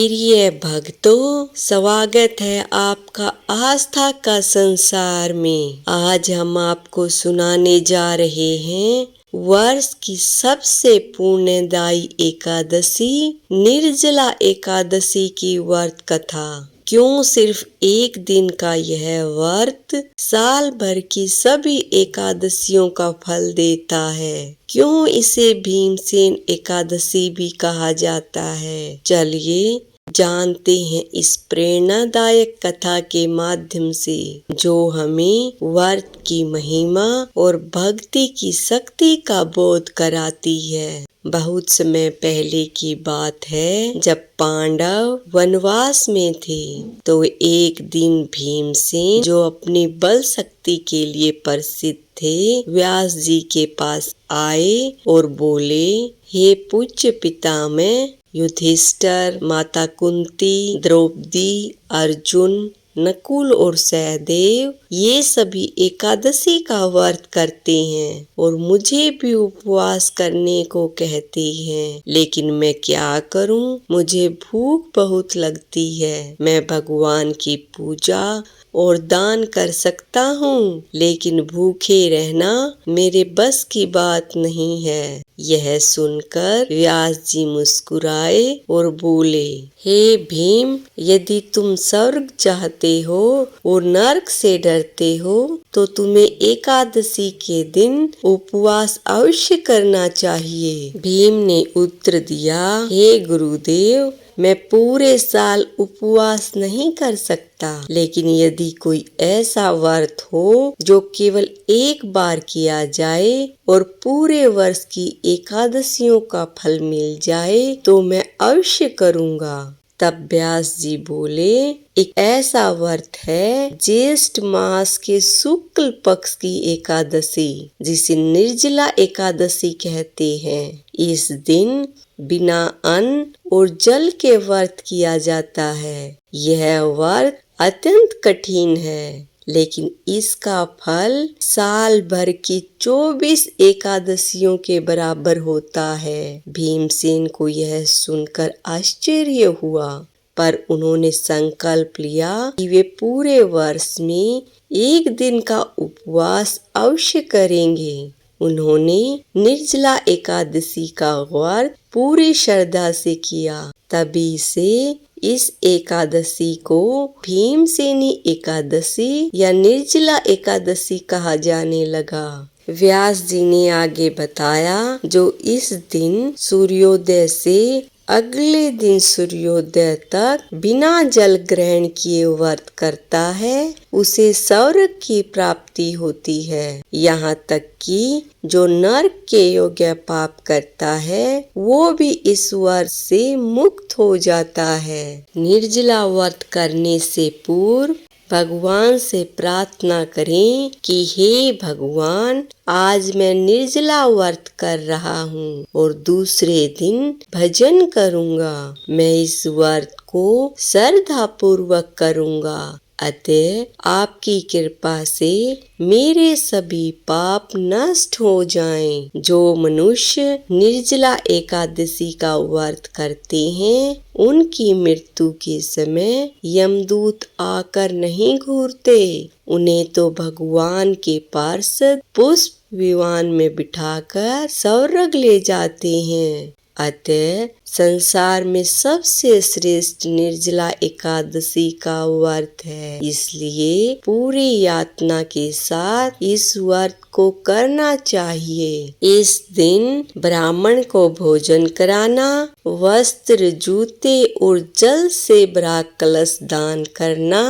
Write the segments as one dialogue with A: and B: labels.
A: प्रिय भक्तों, स्वागत है आपका आस्था का संसार में। आज हम आपको सुनाने जा रहे हैं वर्ष की सबसे पुण्यदायी एकादशी निर्जला एकादशी की व्रत कथा। क्यों सिर्फ एक दिन का यह व्रत साल भर की सभी एकादशियों का फल देता है? क्यों इसे भीमसेन एकादशी भी कहा जाता है? चलिए जानते हैं इस प्रेरणादायक कथा के माध्यम से, जो हमें व्रत की महिमा और भक्ति की शक्ति का बोध कराती है। बहुत समय पहले की बात है, जब पांडव वनवास में थे तो एक दिन भीमसेन, जो अपनी बल शक्ति के लिए प्रसिद्ध थे, व्यास जी के पास आए और बोले, हे पूज्य पितामह युधिष्ठिर, माता कुंती, द्रौपदी, अर्जुन, नकुल और सहदेव ये सभी एकादशी का व्रत करते हैं और मुझे भी उपवास करने को कहते हैं, लेकिन मैं क्या करूं? मुझे भूख बहुत लगती है। मैं भगवान की पूजा और दान कर सकता हूँ, लेकिन भूखे रहना मेरे बस की बात नहीं है। यह सुनकर व्यास जी मुस्कुराए और बोले, हे भीम, यदि तुम स्वर्ग चाहते हो और नरक से डरते हो तो तुम्हें एकादशी के दिन उपवास अवश्य करना चाहिए। भीम ने उत्तर दिया, हे गुरुदेव, मैं पूरे साल उपवास नहीं कर सकता, लेकिन यदि कोई ऐसा व्रत हो जो केवल एक बार किया जाए और पूरे वर्ष की एकादशियों का फल मिल जाए तो मैं अवश्य करूँगा। तब व्यास जी बोले, एक ऐसा व्रत है ज्येष्ठ मास के शुक्ल पक्ष की एकादशी, जिसे निर्जला एकादशी कहते हैं। इस दिन बिना अन्न और जल के व्रत किया जाता है। यह व्रत अत्यंत कठिन है, लेकिन इसका फल साल भर की 24 एकादशियों के बराबर होता है। भीमसेन को यह सुनकर आश्चर्य हुआ, पर उन्होंने संकल्प लिया कि वे पूरे वर्ष में एक दिन का उपवास अवश्य करेंगे। उन्होंने निर्जला एकादशी का व्रत पूरी श्रद्धा से किया। तभी से इस एकादशी को भीमसेनी एकादशी या निर्जला एकादशी कहा जाने लगा। व्यास जी ने आगे बताया, जो इस दिन सूर्योदय से अगले दिन सूर्योदय तक बिना जल ग्रहण किए व्रत करता है, उसे स्वर्ग की प्राप्ति होती है। यहाँ तक कि जो नरक के योग्य पाप करता है वो भी इस व्रत से मुक्त हो जाता है। निर्जला व्रत करने से पूर्व भगवान से प्रार्थना करें कि हे भगवान, आज मैं निर्जला व्रत कर रहा हूँ और दूसरे दिन भजन करूँगा। मैं इस व्रत को श्रद्धा पूर्वक करूँगा, अतः आपकी कृपा से मेरे सभी पाप नष्ट हो जाएं। जो मनुष्य निर्जला एकादशी का व्रत करते हैं, उनकी मृत्यु के समय यमदूत आकर नहीं घूरते, उन्हें तो भगवान के पार्षद पुष्प विमान में बिठाकर स्वर्ग ले जाते हैं। अतः संसार में सबसे श्रेष्ठ निर्जला एकादशी का व्रत है, इसलिए पूरी यातना के साथ इस व्रत को करना चाहिए। इस दिन ब्राह्मण को भोजन कराना, वस्त्र, जूते और जल से भरा कलश दान करना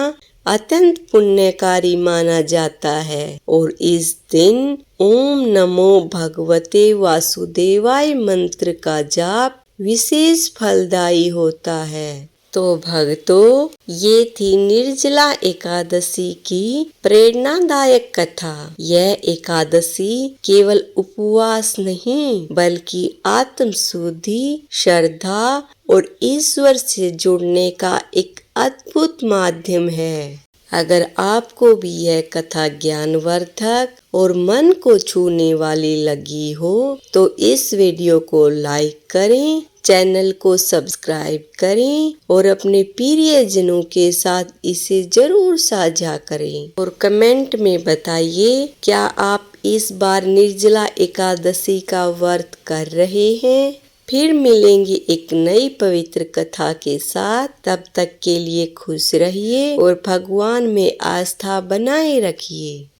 A: अत्यंत पुण्यकारी माना जाता है और इस दिन ओम नमो भगवते वासुदेवाय मंत्र का जाप विशेष फलदायी होता है। तो भक्तों, ये थी निर्जला एकादशी की प्रेरणादायक कथा। यह एकादशी केवल उपवास नहीं, बल्कि आत्म शुद्धि, श्रद्धा और ईश्वर से जुड़ने का एक अद्भुत माध्यम है। अगर आपको भी यह कथा ज्ञानवर्धक और मन को छूने वाली लगी हो तो इस वीडियो को लाइक करें, चैनल को सब्सक्राइब करें और अपने प्रियजनों के साथ इसे जरूर साझा करें। और कमेंट में बताइए, क्या आप इस बार निर्जला एकादशी का व्रत कर रहे हैं? फिर मिलेंगे एक नई पवित्र कथा के साथ। तब तक के लिए खुश रहिए और भगवान में आस्था बनाए रखिए।